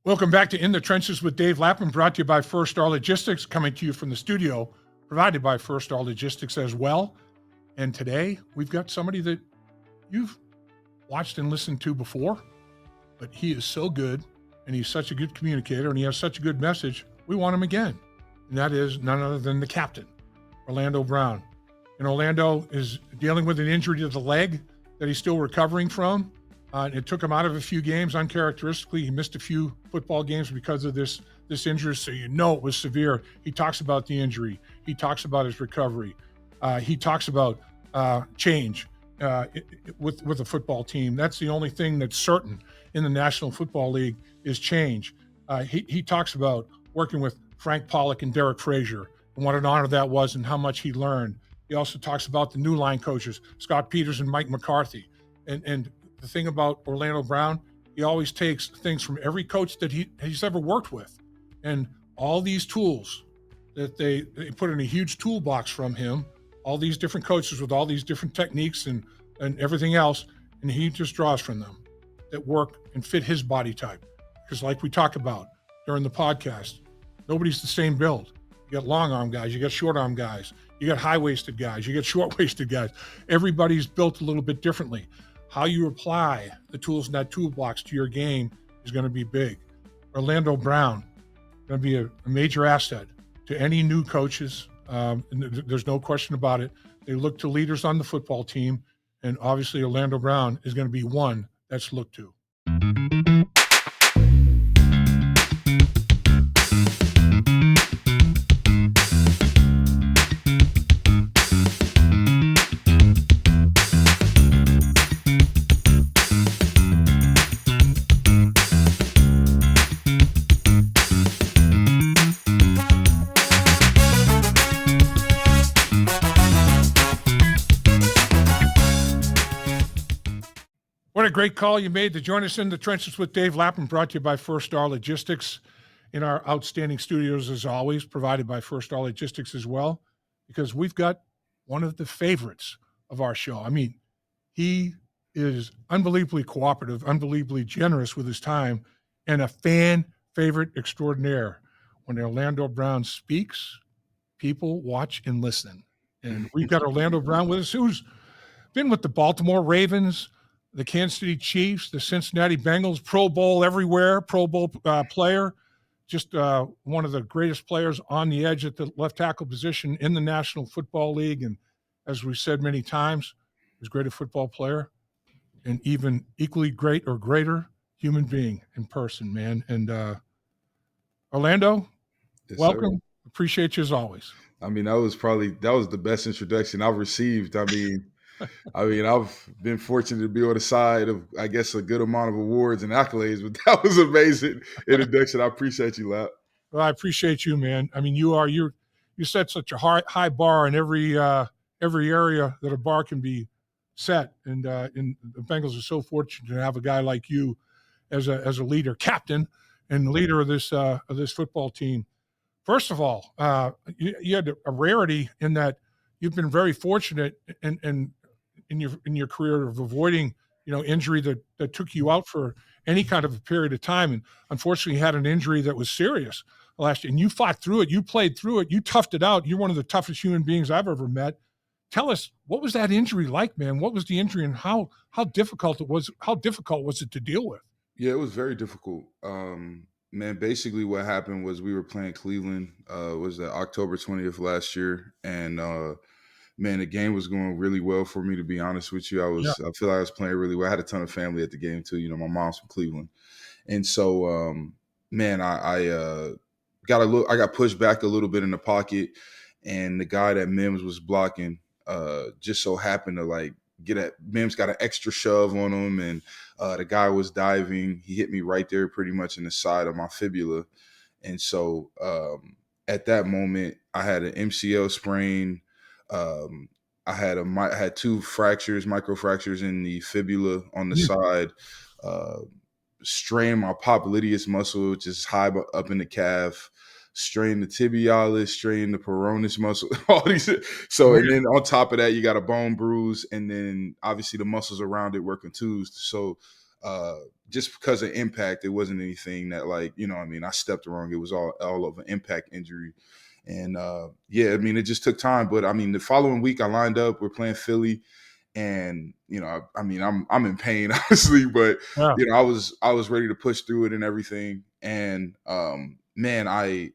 Welcome back to In the Trenches with Dave Lapham, brought to you by First Star Logistics, coming to you from the studio, provided by First Star Logistics as well. And today, we've got somebody that you've watched and listened to before, but he is so good, and he's such a good communicator, and he has such a good message, we want him again. And that is none other than the captain, Orlando Brown. And Orlando is dealing with an injury to the leg that he's still recovering from. It took him out of a few games uncharacteristically. He missed a few football games because of this injury, so you know it was severe. He talks about the injury. He talks about his recovery. He talks about change with the football team. That's the only thing that's certain in the National Football League is change. He talks about working with Frank Pollack and Derek Frazier and what an honor that was and how much he learned. He also talks about the new line coaches, Scott Peters and Mike McCarthy. And the thing about Orlando Brown, he always takes things from every coach that he's ever worked with. And all these tools that they put in a huge toolbox from him, all these different coaches with all these different techniques and everything else, and he just draws from them that work and fit his body type. Because like we talked about during the podcast, nobody's the same build. You got long arm guys, you got short arm guys, you got high-waisted guys, you got short-waisted guys. Everybody's built a little bit differently. How you apply the tools in that toolbox to your game is going to be big. Orlando Brown going to be a major asset to any new coaches. There's no question about it. They look to leaders on the football team, and obviously Orlando Brown is going to be one that's looked to. What a great call you made to join us in the trenches with Dave Lapham, brought to you by First Star Logistics in our outstanding studios, as always, provided by First Star Logistics as well, because we've got one of the favorites of our show. I mean, he is unbelievably cooperative, unbelievably generous with his time, and a fan favorite extraordinaire. When Orlando Brown speaks, people watch and listen. And we've got Orlando Brown with us, who's been with the Baltimore Ravens, the Kansas City Chiefs, the Cincinnati Bengals, Pro Bowl everywhere, Pro Bowl player, just one of the greatest players on the edge at the left tackle position in the National Football League. And as we've said many times, he's a great football player and even equally great or greater human being in person, man. And Orlando, yes, welcome. Sir. Appreciate you as always. I mean, that was the best introduction I've received. I mean, I've been fortunate to be on the side of, I guess, a good amount of awards and accolades, but that was an amazing introduction. I appreciate you, Lap. Well, I appreciate you, man. I mean, you set such a high bar in every area that a bar can be set, and the Bengals are so fortunate to have a guy like you as a leader, captain, and leader of this football team. First of all, you had a rarity in that you've been very fortunate in your career of avoiding, injury that took you out for any kind of a period of time. And unfortunately, you had an injury that was serious last year. And you fought through it. You played through it. You toughed it out. You're one of the toughest human beings I've ever met. Tell us, what was that injury like, man? What was the injury, and how difficult it was? How difficult was it to deal with? Yeah, it was very difficult. Man, basically what happened was we were playing Cleveland. Was that October 20th last year, and man, the game was going really well for me, to be honest with you. I feel like I was playing really well. I had a ton of family at the game too. My mom's from Cleveland. And so, man, I got pushed back a little bit in the pocket, and the guy that Mims was blocking just so happened to Mims got an extra shove on him, and the guy was diving. He hit me right there pretty much in the side of my fibula. And so at that moment, I had an MCL sprain. I had two microfractures in the fibula on the side, strained my popliteus muscle, which is high up in the calf, strained the tibialis, strained the peroneus muscle, all these. So, and then on top of that, you got a bone bruise, and then obviously the muscles around it were contused. So just because of impact, it wasn't anything that like, I stepped wrong. It was all of an impact injury. And it just took time. But I mean, the following week I lined up, we're playing Philly. And I'm in pain, honestly, but Yeah. I was ready to push through it and everything. And it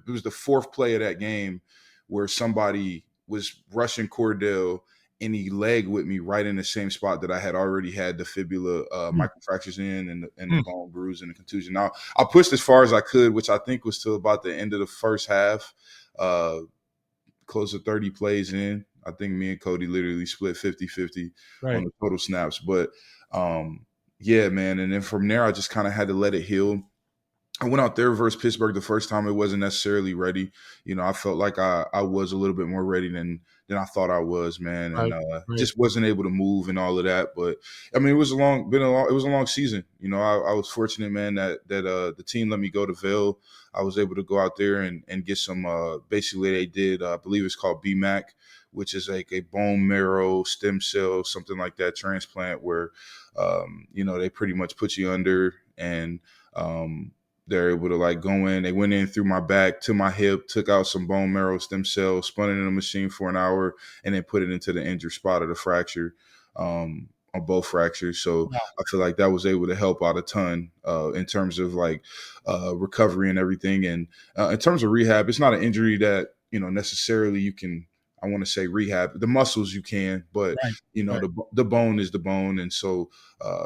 was the fourth play of that game where somebody was rushing Cordell and he legged with me right in the same spot that I had already had the fibula Mm. microfractures in and the bone bruise and the contusion. Now I pushed as far as I could, which I think was till about the end of the first half. Close to 30 plays in. I think me and Cody literally split 50-50 Right. on the total snaps. But yeah, man. And then from there, I just kind of had to let it heal. I went out there versus Pittsburgh the first time. It wasn't necessarily ready. I felt like I was a little bit more ready than I thought I was, man, and Right. just wasn't able to move and all of that. But I mean, it was a long season. I was fortunate, man, that the team let me go to Vail. I was able to go out there and get some. Basically, they did. I believe it's called BMAC, which is like a bone marrow stem cell, something like that transplant, where they pretty much put you under and they're able to like go in. They went in through my back to my hip, took out some bone marrow stem cells, spun it in a machine for an hour, and then put it into the injured spot of the fracture, on both fractures. So Wow. I feel like that was able to help out a ton in terms of like recovery and everything. And in terms of rehab, it's not an injury that necessarily you can. I want to say rehab the muscles you can, but Right. Right. the bone is the bone, and so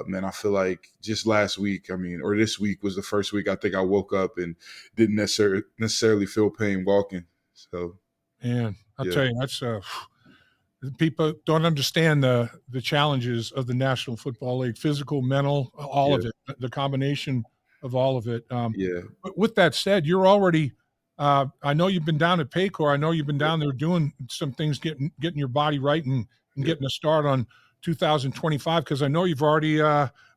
man, I feel like just last week, or this week was the first week I think I woke up and didn't necessarily feel pain walking. So Man, I'll yeah, tell you, that's people don't understand the challenges of the National Football League, physical, mental, all yeah, of it, the combination of all of it. yeah, But with that said, you're already. I know you've been down at Paycor. I know you've been yeah, down there doing some things, getting your body right and yeah. getting a start on 2025. Because I know you've already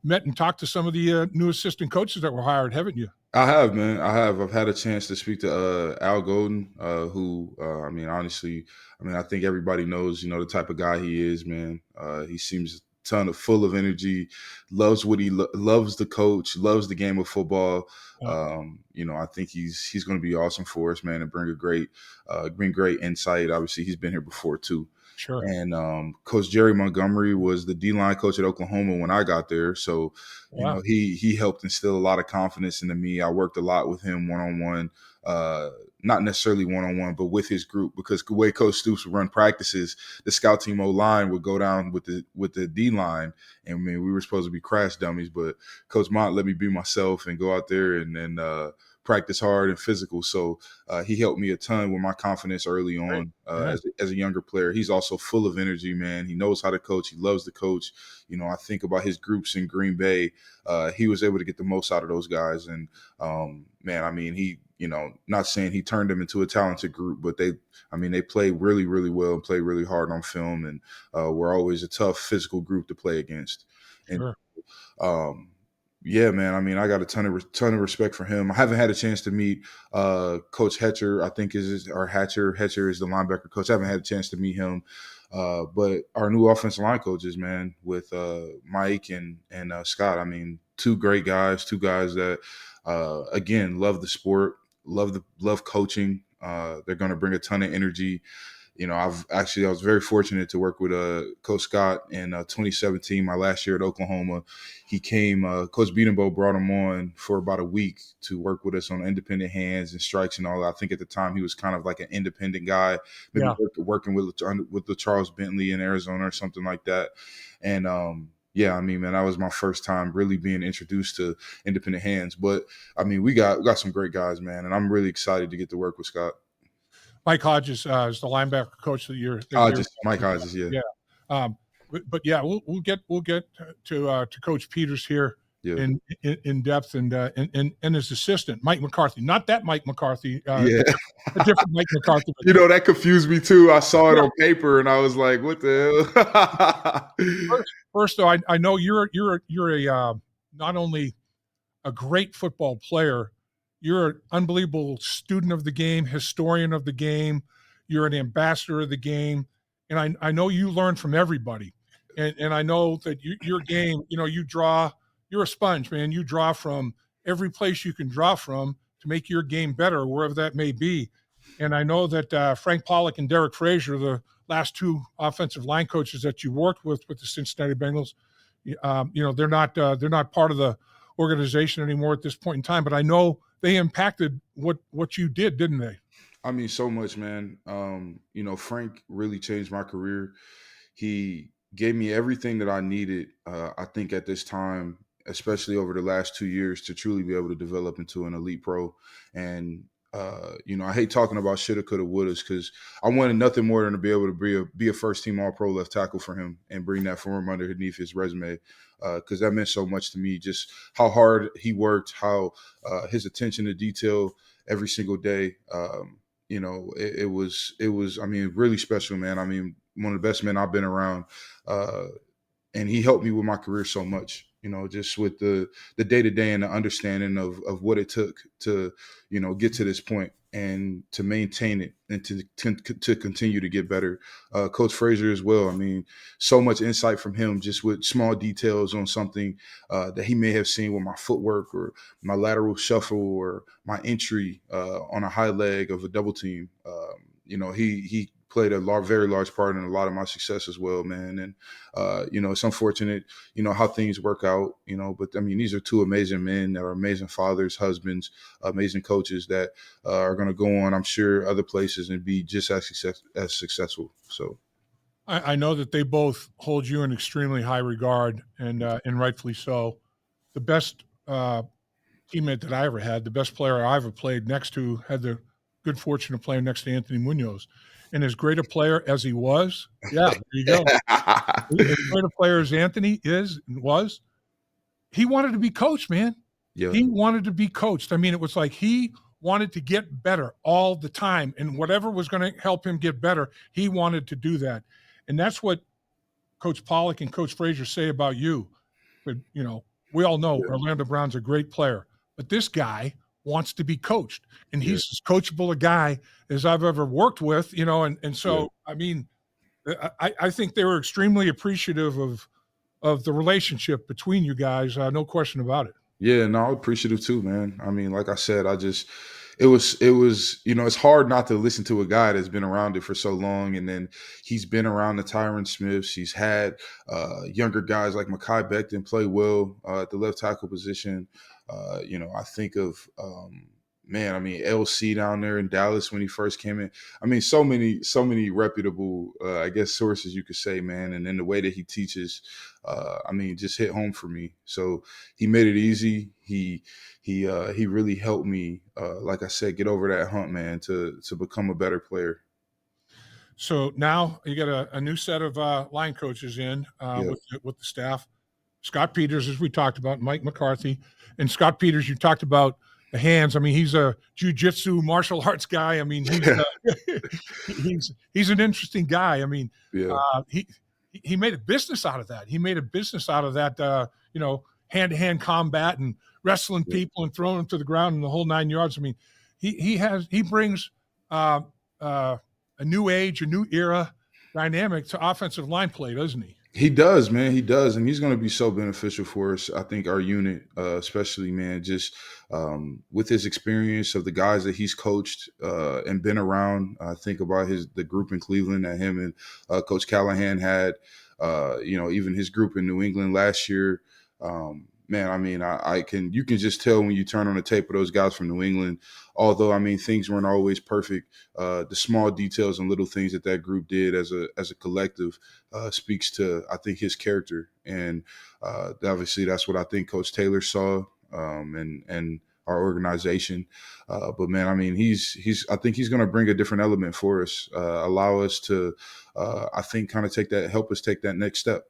met and talked to some of the new assistant coaches that were hired, haven't you? I have, man. I have. I've had a chance to speak to Al Golden, who, honestly, I think everybody knows, the type of guy he is, man. He seems full of energy, loves what he loves the coach, loves the game of football. Yeah, I think he's going to be awesome for us, man, and bring great insight. Obviously, he's been here before too. sure. And Coach Jerry Montgomery was the D-line coach at Oklahoma when I got there. So, Yeah, he helped instill a lot of confidence into me. I worked a lot with him one-on-one, not necessarily one-on-one, but with his group, because the way Coach Stoops would run practices, the scout team O-line would go down with the D-line. And we were supposed to be crash dummies, but Coach Mont let me be myself and go out there and then practice hard and physical. So he helped me a ton with my confidence early great. on Yeah, as a younger player. He's also full of energy, man. He knows how to coach. He loves to coach. I think about his groups in Green Bay. He was able to get the most out of those guys. And man, he, not saying he turned them into a talented group, but they play really, really well and play really hard on film. And we're always a tough physical group to play against. And sure. yeah, man. I got a ton of respect for him. I haven't had a chance to meet Coach Hetcher. I think or Hatcher. Hetcher is the linebacker coach. I haven't had a chance to meet him. But our new offensive line coaches, man, with Mike and Scott. Two great guys. Two guys that again love the sport, love coaching. They're going to bring a ton of energy. I was very fortunate to work with Coach Scott in 2017, my last year at Oklahoma. He came, Coach Beatenbow brought him on for about a week to work with us on independent hands and strikes and all that. I think at the time he was kind of like an independent guy, maybe Yeah, working with the Charles Bentley in Arizona or something like that. And yeah, man, that was my first time really being introduced to independent hands. But we got some great guys, man, and I'm really excited to get to work with Scott. Mike Hodges is the linebacker coach that you're. Just Mike Hodges, yeah. Yeah. But yeah, we'll get to Coach Peters here Yeah. in depth and his assistant Mike McCarthy, not that Mike McCarthy, Yeah. a different Mike McCarthy. That confused me too. I saw it Yeah. on paper and I was like, what the hell? First though, I know you're a not only a great football player, you're an unbelievable student of the game, historian of the game. You're an ambassador of the game, and I know you learn from everybody. And I know that your game, you draw you're a sponge, man. You draw from every place you can draw from to make your game better, wherever that may be. And I know that Frank Pollack and Derek Frazier, the last two offensive line coaches that you worked with the Cincinnati Bengals, they're not part of the organization anymore at this point in time. But I know they impacted what you did, didn't they? I mean, so much, man. Frank really changed my career. He gave me everything that I needed, I think, at this time, especially over the last 2 years, to truly be able to develop into an elite pro. And, I hate talking about shoulda, coulda, wouldas, because I wanted nothing more than to be able to be a first team All Pro left tackle for him and bring that for him underneath his resume, because that meant so much to me, just how hard he worked, how his attention to detail every single day. It was, I mean, really special, man. I mean, one of the best men I've been around. And he helped me with my career so much, just with the day-to-day and the understanding of what it took to, get to this point and to maintain it and to continue to get better. Coach Frazier as well. I mean, so much insight from him, just with small details on something that he may have seen with my footwork or my lateral shuffle or my entry on a high leg of a double team. He played a very large part in a lot of my success as well, man. And, it's unfortunate, how things work out, but I mean, these are two amazing men that are amazing fathers, husbands, amazing coaches that are going to go on, I'm sure, other places and be just as successful. So I know that they both hold you in extremely high regard, and rightfully so. The best teammate that I ever had, the best player I ever played next to, had the good fortune of playing next to Anthony Munoz. And as great a player as he was, there you go. As great a player as Anthony was, he wanted to be coached, man. Yeah. He wanted to be coached. I mean, it was like he wanted to get better all the time. And whatever was going to help him get better, he wanted to do that. And that's what Coach Pollack and Coach Frazier say about you. But, we all know Orlando Brown's a great player. But this guy wants to be coached. And he's as coachable a guy as I've ever worked with, and so, I mean, I think they were extremely appreciative of the relationship between you guys. No question about it. Yeah, no, I'm appreciative too, man. I mean, like I said, it was, it's hard not to listen to a guy that's been around it for so long. And then he's been around the Tyron Smiths. He's had younger guys like Mekhi Becton play well at the left tackle position. I think of, LC down there in Dallas when he first came in. I mean, so many reputable, I guess, sources you could say, man. And then the way that he teaches, just hit home for me. So he made it easy. He really helped me, like I said, get over that hump, man, to become a better player. So now you got a new set of line coaches in with the staff. Scott Peters, as we talked about, Mike McCarthy. And Scott Peters, you talked about the hands. I mean, he's a jiu-jitsu martial arts guy. I mean, he's an interesting guy. I mean, he made a business out of that. He made a business out of that, hand-to-hand combat and wrestling people and throwing them to the ground and the whole 9 yards. I mean, he brings a new age, a new era dynamic to offensive line play, doesn't he? He does, man. He does. And he's going to be so beneficial for us. I think our unit, especially, man, just with his experience of the guys that he's coached and been around. I think about the group in Cleveland that him and Coach Callahan had, even his group in New England last year. Man, I mean, you can just tell when you turn on the tape of those guys from New England, although, I mean, things weren't always perfect. The small details and little things that group did as a collective speaks to, I think, his character. And obviously that's what I think Coach Taylor saw and our organization. But man, I mean, I think he's going to bring a different element for us, allow us to, I think, kind of help us take that next step.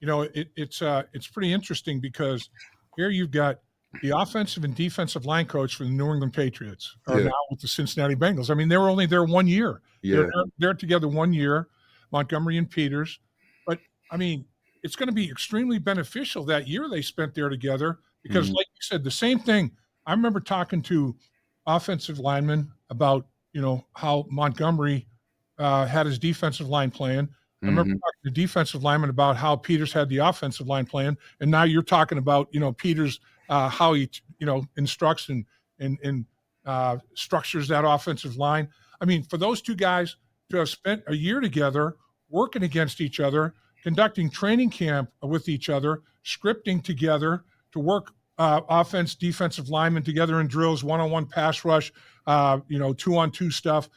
It's pretty interesting because here you've got the offensive and defensive line coach for the New England Patriots are now with the Cincinnati Bengals. I mean, they were only there 1 year. Yeah. They're together 1 year, Montgomery and Peters. But, I mean, it's going to be extremely beneficial that year they spent there together because, like you said, the same thing. I remember talking to offensive linemen about, how Montgomery had his defensive line playing. I remember Hmm. talking to defensive lineman about how Peters had the offensive line plan, and now you're talking about, Peters, how he, instructs and structures that offensive line. I mean, for those two guys to have spent a year together, working against each other, conducting training camp with each other, scripting together to work offense, defensive linemen together in drills, one-on-one pass rush, two-on-two stuff,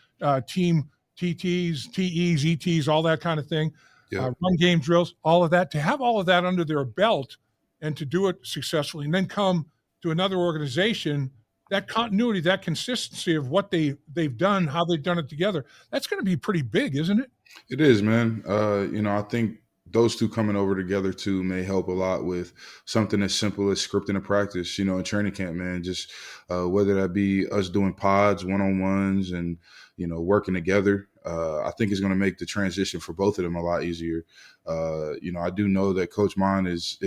team TTs, TEs, ETs, all that kind of thing, Yep. run game drills, all of that. To have all of that under their belt and to do it successfully, and then come to another organization, that continuity, that consistency of what they've done, how they've done it together, that's going to be pretty big, isn't it? It is, man. I think those two coming over together too may help a lot with something as simple as scripting a practice, in training camp, man. Just whether that be us doing pods, one-on-ones, and, working together. I think it's going to make the transition for both of them a lot easier. I do know that Coach Mon is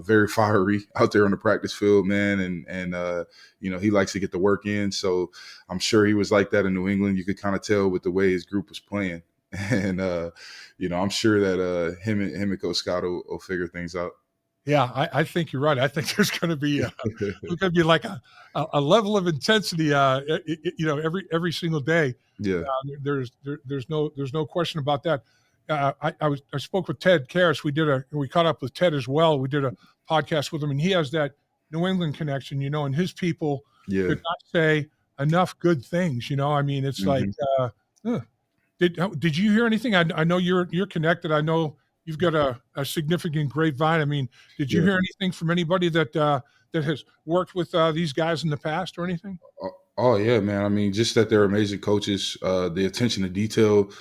very fiery out there on the practice field, man, and he likes to get the work in. So I'm sure he was like that in New England. You could kind of tell with the way his group was playing. And I'm sure that him and Coach Scott will figure things out. Yeah, I think you're right. I think there's going to be like a level of intensity, every single day. Yeah, There's no question about that. I spoke with Ted Karras. We caught up with Ted as well. We did a podcast with him, and he has that New England connection, and his people yeah. could not say enough good things. I mean, it's like, Mhm. uh, did you hear anything? I know you're connected. I know you've got a significant grapevine. I mean, did you Yeah. hear anything from anybody that has worked with these guys in the past or anything? Oh yeah, man. I mean, just that they're amazing coaches. The attention to detail.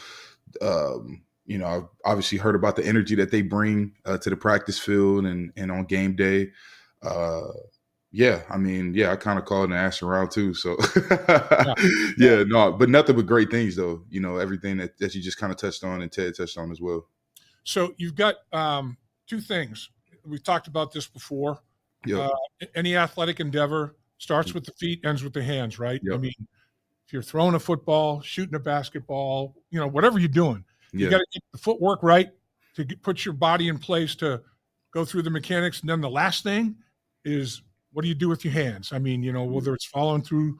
I've obviously heard about the energy that they bring to the practice field and on game day. Uh, yeah, I mean, yeah, I kind of called and asked around too. So Yeah, yeah. yeah, no, but nothing but great things though. Everything that you just kind of touched on and Ted touched on as well. So you've got two things. We've talked about this before. Yep. Uh, any athletic endeavor starts with the feet, ends with the hands, right? I Yep. mean, if you're throwing a football, shooting a basketball, whatever you're doing, you Yeah. got to get the footwork right to put your body in place to go through the mechanics. And then the last thing is, what do you do with your hands? I mean, whether it's following through,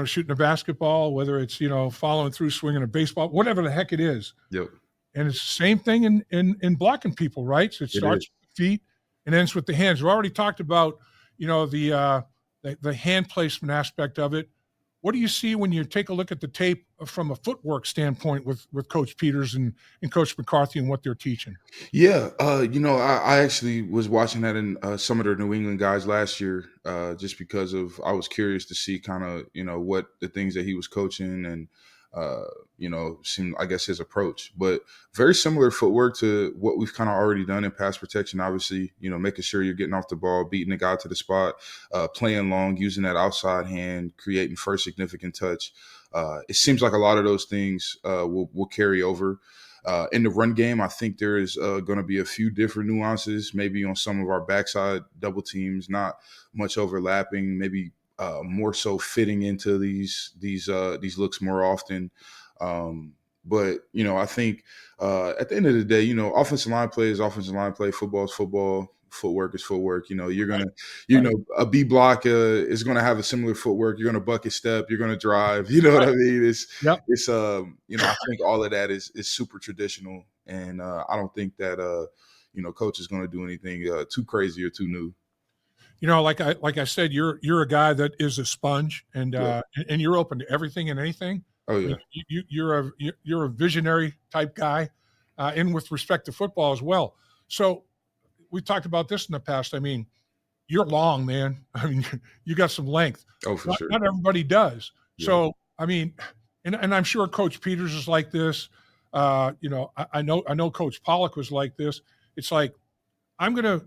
shooting a basketball, whether it's, following through swinging a baseball, whatever the heck it is. Yep. And it's the same thing in blocking people, right? So it It is. starts with the feet and ends with the hands. We already talked about, the hand placement aspect of it. What do you see when you take a look at the tape from a footwork standpoint with Coach Peters and Coach McCarthy and what they're teaching? Yeah, I actually was watching that in some of the New England guys last year, just because I was curious to see kind of what the things that he was coaching and seemed, I guess, his approach. But very similar footwork to what we've kind of already done in pass protection. Obviously, making sure you're getting off the ball, beating the guy to the spot, playing long, using that outside hand, creating first significant touch. It seems like a lot of those things will carry over. In the run game, I think there is going to be a few different nuances, maybe on some of our backside double teams, not much overlapping, maybe more so fitting into these looks more often. But I think at the end of the day, offensive line play is offensive line play, football is football, footwork is footwork. You're Right. gonna, Right. a B block is gonna have a similar footwork. You're gonna bucket step. You're gonna drive. You know what Right. I mean? Yep. It's I think all of that is super traditional, and I don't think that coach is gonna do anything too crazy or too new. Like I said, you're a guy that is a sponge, and Yeah. and you're open to everything and anything. Oh I yeah. mean, you're a visionary type guy, and with respect to football as well. So we talked about this in the past. I mean, you're long, man. I mean, you got some length. Oh, for sure. Not everybody does. Yeah. So I mean, and I'm sure Coach Peters is like this. I know Coach Pollack was like this. It's like I'm gonna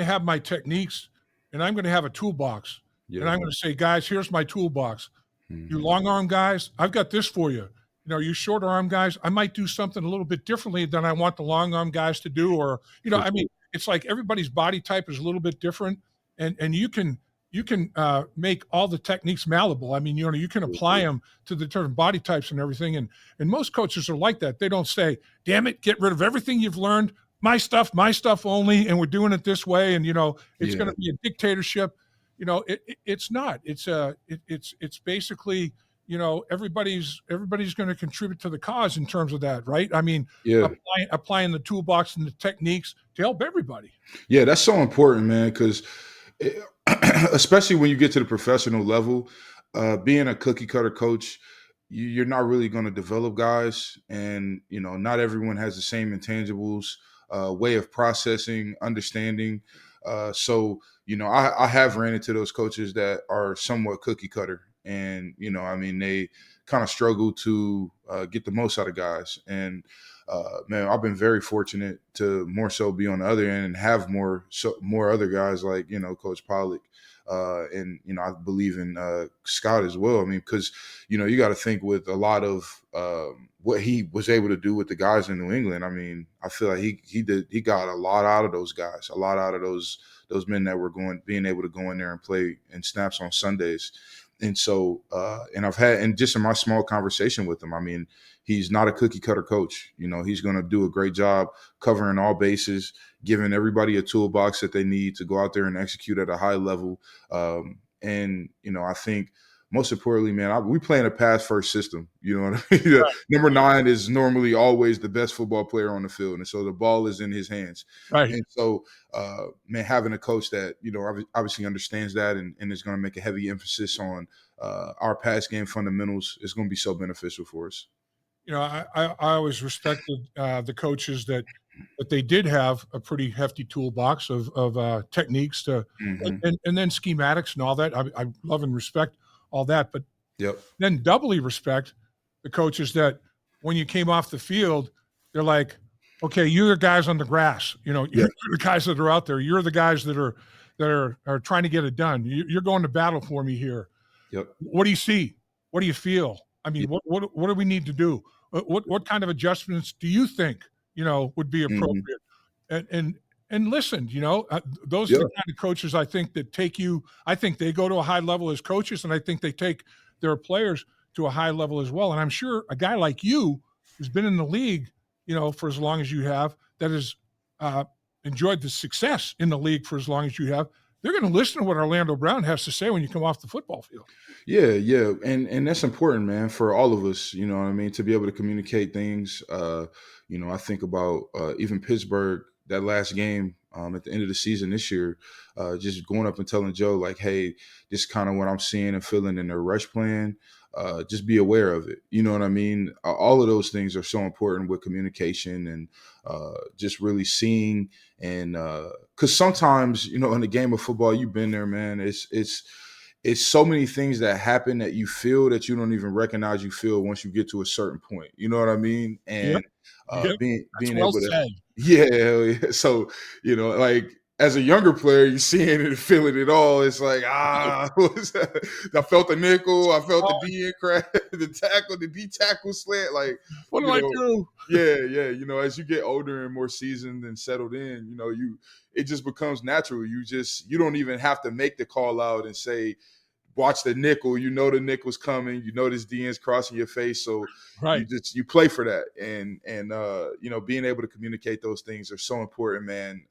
have my techniques, and I'm gonna have a toolbox, and Yeah. I'm gonna say, guys, here's my toolbox. You Mhm. long arm guys, I've got this for you. You short arm guys, I might do something a little bit differently than I want the long arm guys to do, or For I mean, sure. it's like everybody's body type is a little bit different, and you can you can make all the techniques malleable. I mean, you can apply them to the different body types and everything. And most coaches are like that. They don't say, "Damn it, get rid of everything you've learned. My stuff only, and we're doing it this way." And it's going to be a dictatorship. It's not. It's basically everybody's going to contribute to the cause in terms of that, right? I mean, applying the toolbox and the techniques to help everybody. Yeah, that's so important, man, because especially when you get to the professional level, being a cookie cutter coach, you're not really going to develop guys, and not everyone has the same intangibles, way of processing, understanding. So I have ran into those coaches that are somewhat cookie cutter, and they kind of struggle to get the most out of guys. And man, I've been very fortunate to more so be on the other end and have more other guys like Coach Pollack. And I believe in Scott as well. I mean, because you got to think with a lot of what he was able to do with the guys in New England. I mean, I feel like he got a lot out of those guys, a lot out of those men that were being able to go in there and play in snaps on Sundays. And so, and I've had, and just in my small conversation with him, I mean, he's not a cookie cutter coach. He's going to do a great job covering all bases, giving everybody a toolbox that they need to go out there and execute at a high level. And I think most importantly, man, we play in a pass first system. You know what I mean? Right. Number 9 is normally always the best football player on the field. And so the ball is in his hands. Right. And so, man, having a coach that, obviously understands that and is going to make a heavy emphasis on our pass game fundamentals is going to be so beneficial for us. I always respected the coaches that they did have a pretty hefty toolbox of techniques to, and then schematics and all that. I love and respect all that, but then doubly respect the coaches that when you came off the field, they're like, okay, you're the guys on the grass, you're the guys that are out there. You're the guys that are trying to get it done. You're going to battle for me here. Yep. What do you see? What do you feel? I mean, what do we need to do? What kind of adjustments do you think, would be appropriate? And listen, those are the kind of coaches I think that I think they go to a high level as coaches, and I think they take their players to a high level as well. And I'm sure a guy like you who's been in the league, for as long as you have, that has enjoyed the success in the league for as long as you have, they're going to listen to what Orlando Brown has to say when you come off the football field. Yeah. And that's important, man, for all of us, to be able to communicate things. I think about even Pittsburgh, that last game at the end of the season this year, just going up and telling Joe, like, hey, this is kind of what I'm seeing and feeling in their rush plan. Just be aware of it. You know what I mean? All of those things are so important with communication and just really seeing. And because sometimes, in the game of football, you've been there, man. It's so many things that happen that you feel that you don't even recognize you feel once you get to a certain point. You know what I mean? And being able to, yeah. So, like as a younger player, you're seeing it and feeling it all. It's like, I felt the nickel, I felt the D crack, the tackle, the D tackle slant. Like, what do I do? Yeah. As you get older and more seasoned and settled in, it just becomes natural. You don't even have to make the call out and say, watch the nickel. The nickel's coming. This DN's crossing your face. So you play for that. And being able to communicate those things are so important, man,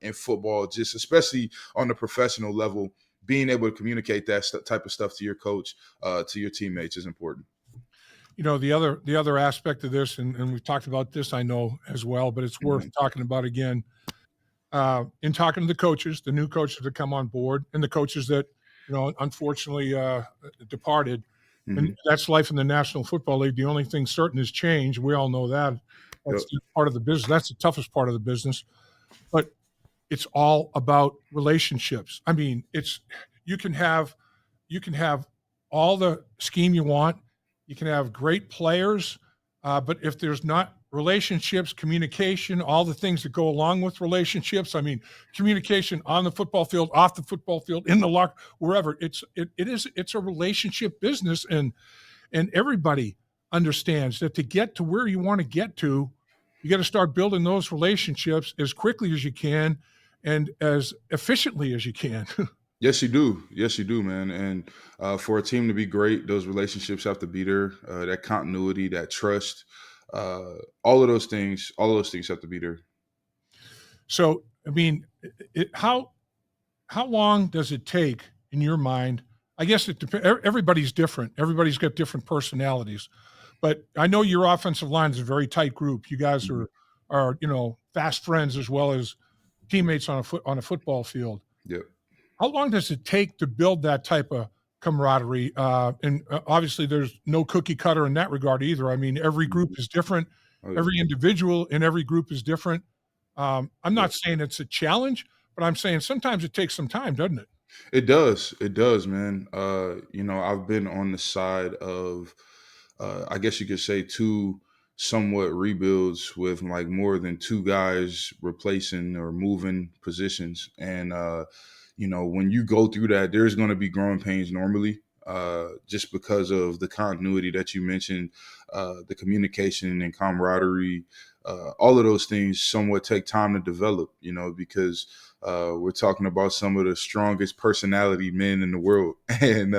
in football, just especially on the professional level. Being able to communicate that type of stuff to your coach, to your teammates is important. The other aspect of this, and we've talked about this, I know as well, but it's worth talking about again. In talking to the coaches, the new coaches that come on board, and the coaches that unfortunately departed, and that's life in the National Football League. The only thing certain is change. We all know that. That's part of the business. That's the toughest part of the business. But it's all about relationships. I mean, you can have all the scheme you want. You can have great players, but if there's not relationships, communication, all the things that go along with relationships. I mean, communication on the football field, off the football field, in the locker, wherever. It's a relationship business, and everybody understands that to get to where you want to get to, you got to start building those relationships as quickly as you can and as efficiently as you can. Yes, you do. Yes, you do, man. And for a team to be great, those relationships have to be there. That continuity, that trust, uh, all of those things have to be there. So, I mean, how long does it take in your mind? I guess it depends. Everybody's different. Everybody's got different personalities, but I know your offensive line is a very tight group. You guys Mhm. are fast friends as well as teammates on a football field. Yep. How long does it take to build that type of camaraderie? And obviously, there's no cookie cutter in that regard either. I mean, every group Mhm. is different. Oh yeah. Every individual in every group is different. I'm Yep. not saying it's a challenge, but I'm saying sometimes it takes some time, doesn't it? It does. It does, man. I've been on the side of, I guess you could say, two somewhat rebuilds with like more than two guys replacing or moving positions. And, when you go through that, there's going to be growing pains normally. Just because of the continuity that you mentioned, the communication and camaraderie, all of those things somewhat take time to develop, because we're talking about some of the strongest personality men in the world, and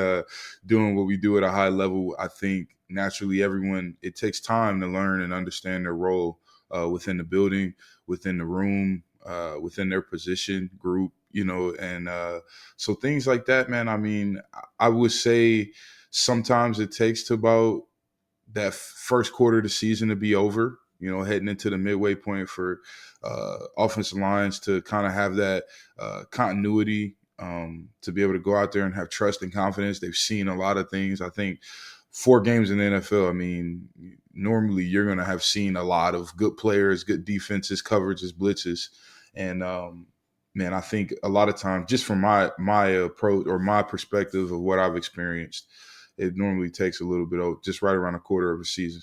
doing what we do at a high level. I think naturally, everyone it takes time to learn and understand their role within the building, within the room, within their position group. And so things like that, man. I mean, I would say sometimes it takes to about that first quarter of the season to be over, heading into the midway point for offensive lines to kind of have that continuity, to be able to go out there and have trust and confidence. They've seen a lot of things. I think 4 games in the NFL, I mean, normally you're going to have seen a lot of good players, good defenses, coverages, blitzes. And, man, I think a lot of times, just from my approach or my perspective of what I've experienced, it normally takes a little bit of just right around a quarter of a season.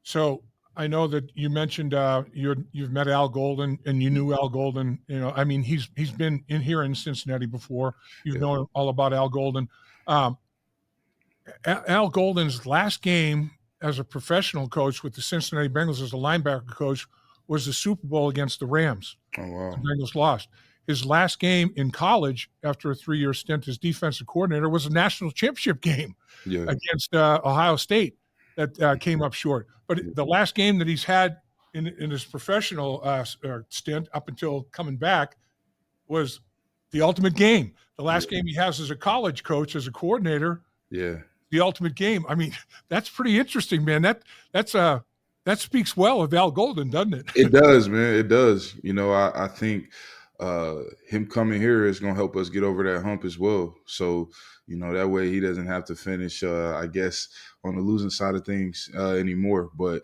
So I know that you mentioned you've met Al Golden and you knew Al Golden. I mean, he's been in here in Cincinnati before. You've Yeah. known all about Al Golden. Um, Al Golden's last game as a professional coach with the Cincinnati Bengals as a linebacker coach was the Super Bowl against the Rams. Oh The wow. Bengals lost. His last game in college after a 3-year stint as defensive coordinator was a national championship game Yeah. against Ohio State that came up short. But Yeah. the last game that he's had in his professional stint up until coming back was the ultimate game. The last Yeah. game he has as a college coach, as a coordinator, Yeah. the ultimate game. I mean, that's pretty interesting, man. That's that speaks well of Al Golden, doesn't it? It does, man. It does. I think him coming here is going to help us get over that hump as well. So, that way he doesn't have to finish, I guess, on the losing side of things anymore. But,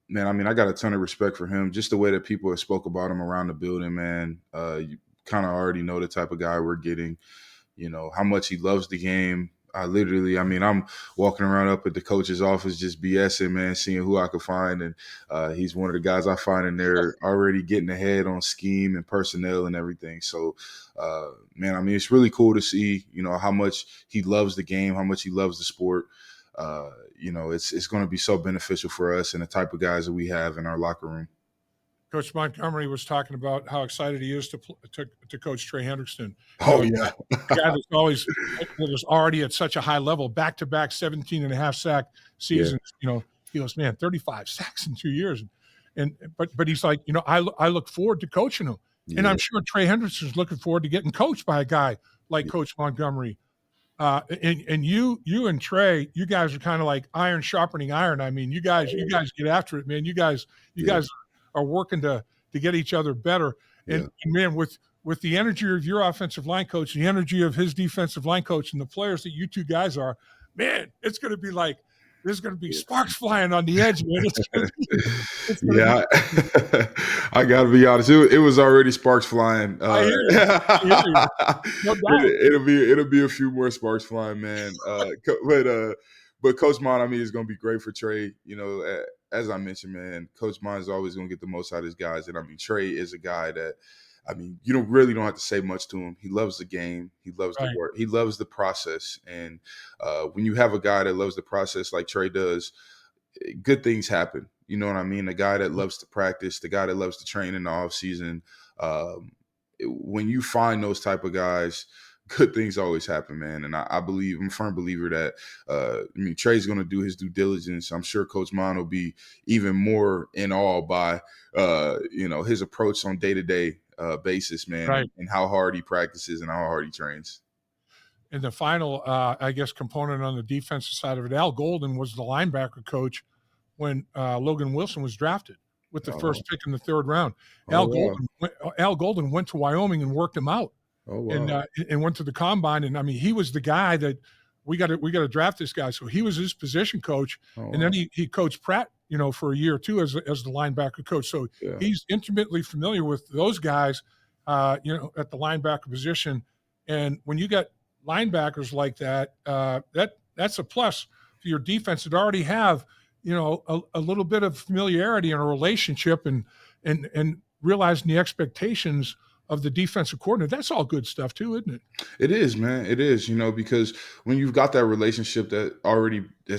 man, I mean, I got a ton of respect for him. Just the way that people have spoke about him around the building, man. You kind of already know the type of guy we're getting. How much he loves the game. I mean, I'm walking around up at the coach's office just BSing, man, seeing who I could find. And he's one of the guys I find in there already getting ahead on scheme and personnel and everything. So, man, I mean, it's really cool to see, how much he loves the game, how much he loves the sport. It's going to be so beneficial for us and the type of guys that we have in our locker room. Coach Montgomery was talking about how excited he is to coach Trey Hendrickson. Oh, A yeah. guy that's always that was already at such a high level, back to back 17 and a half sack Yeah. seasons. He goes, man, 35 sacks in 2 years. But he's like, I look forward to coaching him. And Yeah. I'm sure Trey Hendrickson's looking forward to getting coached by a guy like Coach Montgomery. And you and Trey, you guys are kind of like iron sharpening iron. I mean, you guys get after it, man. You Yeah. guys are working to get each other better. Yeah. And man, with the energy of your offensive line coach, the energy of his defensive line coach, and the players that you two guys are, man, it's going to be like there's going to be Yeah. sparks flying on the edge, man. It's going to be. Yeah, I gotta be honest. It was already sparks flying. I hear you. I hear you. No doubt. It'll be a few more sparks flying, man. But Coach Mon, I mean, it's gonna be great for Trey. As I mentioned, man, Coach Mon is always gonna get the most out of his guys, and I mean, Trey is a guy that. I mean, you don't have to say much to him. He loves the game. He loves the Right. work. He loves the process. And when you have a guy that loves the process like Trey does, good things happen. You know what I mean? The guy that loves to practice, the guy that loves to train in the off season, um, when you find those type of guys, good things always happen, man. And I'm a firm believer that Trey's going to do his due diligence. I'm sure Coach Mon will be even more in awe by his approach on day-to-day basis, man, Right. and how hard he practices and how hard he trains. And the final, I guess, component on the defensive side of it, Al Golden was the linebacker coach when Logan Wilson was drafted with the first pick in the third round. Wow. Al Golden went to Wyoming and worked him out. Oh, wow. And went to the combine. And I mean, he was the guy that we got to draft this guy. So he was his position coach. Oh, and then he coached Pratt, for a year or two as the linebacker coach. So he's intimately familiar with those guys, at the linebacker position. And when you got linebackers like that, that's a plus for your defense that already have, a little bit of familiarity and a relationship and realizing the expectations of the defensive coordinator. That's all good stuff too, isn't it? It is, man. It is, because when you've got that relationship that's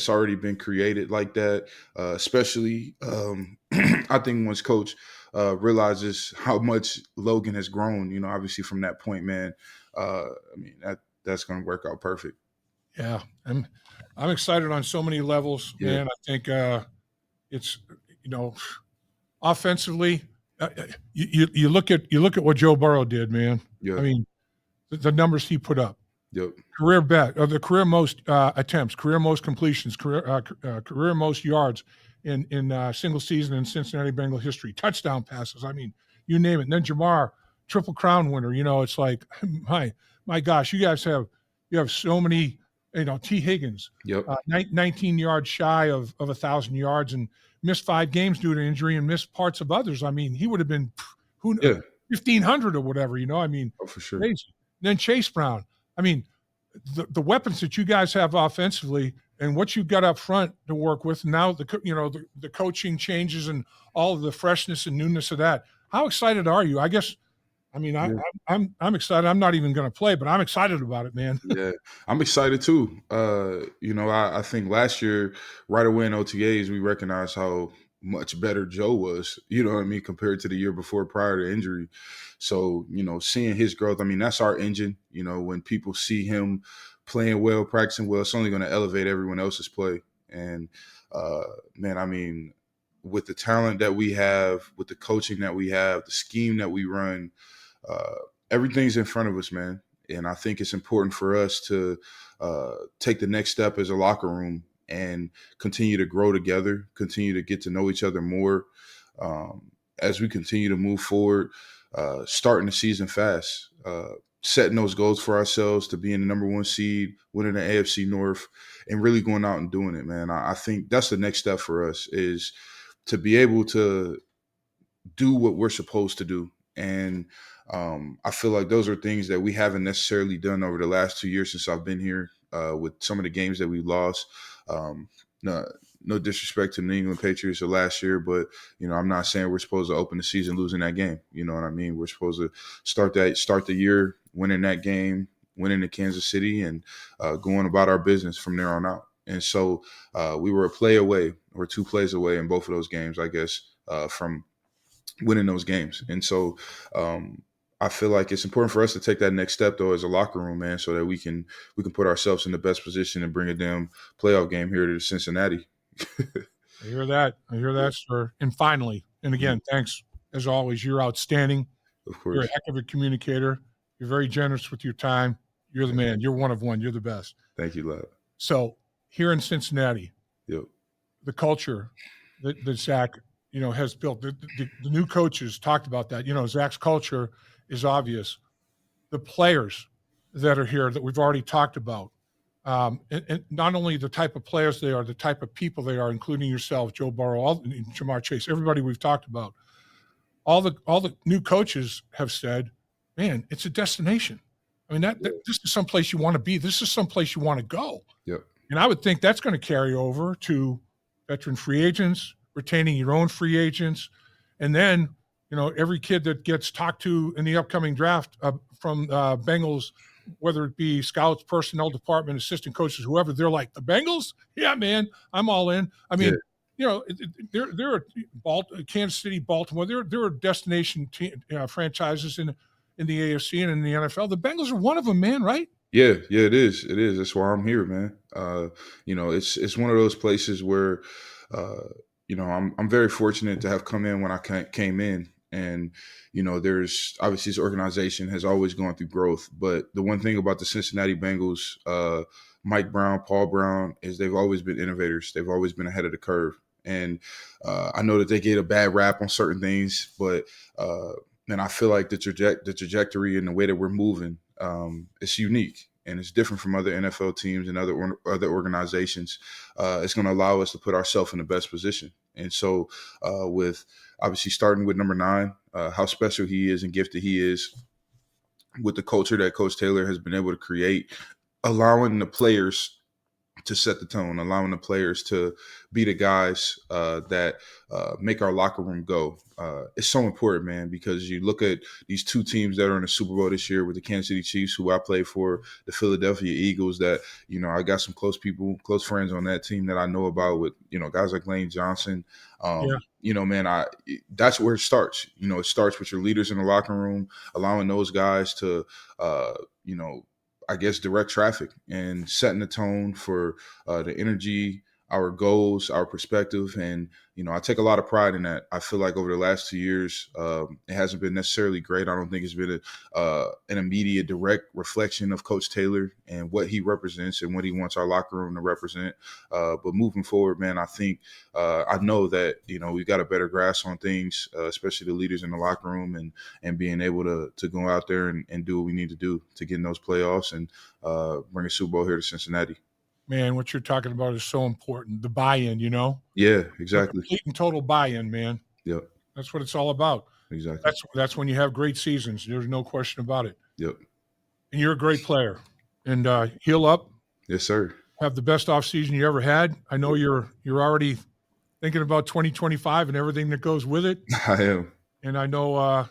already been created like that, especially I think once Coach realizes how much Logan has grown, obviously from that point, man. That's going to work out perfect. Yeah, I'm excited on so many levels, man. I think it's offensively. You look at what Joe Burrow did, man. Yeah. I mean, the numbers he put up. Yep. The career most attempts, career most completions, career most yards in single season in Cincinnati Bengal history. Touchdown passes. I mean, you name it. And then Jamar, Triple Crown winner. It's like my gosh, you have so many. T. Higgins, 19 yards shy of 1,000 yards and missed 5 games due to injury and missed parts of others. I mean, he would have been 1,500 or whatever, I mean, for sure. Crazy. Then Chase Brown. I mean, the weapons that you guys have offensively and what you've got up front to work with. Now the coaching changes and all of the freshness and newness of that. How excited are you? I guess. I mean, I'm excited. I'm not even going to play, but I'm excited about it, man. Yeah, I'm excited too. I think last year, right away in OTAs, we recognized how much better Joe was, compared to the year before prior to injury. So, seeing his growth, I mean, that's our engine. When people see him playing well, practicing well, it's only going to elevate everyone else's play. And, man, I mean, with the talent that we have, with the coaching that we have, the scheme that we run, everything's in front of us, man. And I think it's important for us to take the next step as a locker room and continue to grow together, continue to get to know each other more as we continue to move forward, starting the season fast, setting those goals for ourselves to be in the number 1 seed, winning the AFC North, and really going out and doing it, man. I think that's the next step for us is to be able to do what we're supposed to do. And I feel like those are things that we haven't necessarily done over the last 2 years since I've been here with some of the games that we lost. No disrespect to the New England Patriots of last year, but, I'm not saying we're supposed to open the season losing that game. You know what I mean? We're supposed to start the year winning that game, winning to Kansas City, and going about our business from there on out. And so we were a play away or 2 plays away in both of those games, I guess, from winning those games. And so I feel like it's important for us to take that next step, though, as a locker room, man, so that we can put ourselves in the best position and bring a damn playoff game here to Cincinnati. I hear that, sir. And finally, and again, thanks as always. You're outstanding. Of course. You're a heck of a communicator. You're very generous with your time. You're the man. You're one of one. You're the best. Thank you, lad. So here in Cincinnati, the culture that Zach, has built, the new coaches talked about that. Zach's culture is obvious. The players that are here that we've already talked about, and not only the type of players they are, the type of people they are, including yourself, Joe Burrow, Jamar Chase, everybody we've talked about. All the new coaches have said, man, it's a destination. I mean, this is someplace you want to be. This is someplace you want to go. Yep. And I would think that's going to carry over to veteran free agents, retaining your own free agents, and then every kid that gets talked to in the upcoming draft from Bengals, whether it be scouts, personnel department, assistant coaches, whoever, they're like, the Bengals? Yeah, man, I'm all in. I mean, there are Kansas City, Baltimore. There are destination franchises, and in the AFC and in the NFL. The Bengals are one of them, man, right? Yeah, yeah, it is. It is. That's why I'm here, man. It's one of those places where, uh, I'm very fortunate to have come in when I came in, and there's obviously this organization has always gone through growth. But the one thing about the Cincinnati Bengals, Mike Brown, Paul Brown, is they've always been innovators. They've always been ahead of the curve, and I know that they get a bad rap on certain things, but and I feel like the trajectory and the way that we're moving, it's unique and it's different from other NFL teams and other organizations. It's going to allow us to put ourselves in the best position. And so, with obviously starting with number 9, how special he is and gifted he is, with the culture that Coach Taylor has been able to create, allowing the players to set the tone, allowing the players to be the guys that make our locker room go. It's so important, man, because you look at these 2 teams that are in the Super Bowl this year with the Kansas City Chiefs, who I play for, the Philadelphia Eagles, that, I got some close friends on that team that I know about with, guys like Lane Johnson. Man, that's where it starts. It starts with your leaders in the locker room, allowing those guys to, I guess, direct traffic and setting the tone for the energy, our goals, our perspective. And, I take a lot of pride in that. I feel like over the last 2 years, it hasn't been necessarily great. I don't think it's been an immediate direct reflection of Coach Taylor and what he represents and what he wants our locker room to represent. But moving forward, man, I think I know that, we've got a better grasp on things, especially the leaders in the locker room, and being able to go out there and do what we need to do to get in those playoffs and bring a Super Bowl here to Cincinnati. Man, what you're talking about is so important. The buy-in, Yeah, The exactly. complete and total buy-in, man. Yep, That's what it's all about. exactly. That's when you have great seasons. There's no question about it. Yep. And you're a great player. And heal up, Yes, sir. have the best offseason you ever had. I know you're already thinking about 2025 and everything that goes with it. I am. And I know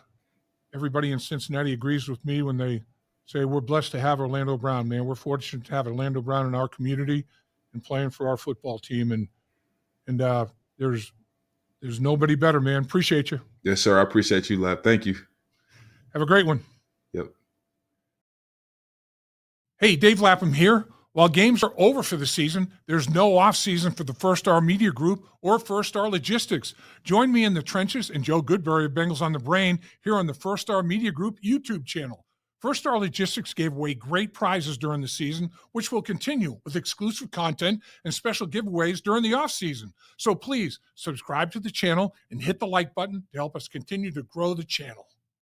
everybody in Cincinnati agrees with me when they say we're blessed to have Orlando Brown, man. We're fortunate to have Orlando Brown in our community and playing for our football team. And there's nobody better, man. Appreciate you. Yes, sir. I appreciate you, Lap. Thank you. Have a great one. Yep. Hey, Dave Lapham here. While games are over for the season, there's no off-season for the First Star Media Group or First Star Logistics. Join me in the trenches and Joe Goodberry of Bengals on the Brain here on the First Star Media Group YouTube channel. First Star Logistics gave away great prizes during the season, which will continue with exclusive content and special giveaways during the off-season. So please subscribe to the channel and hit the like button to help us continue to grow the channel.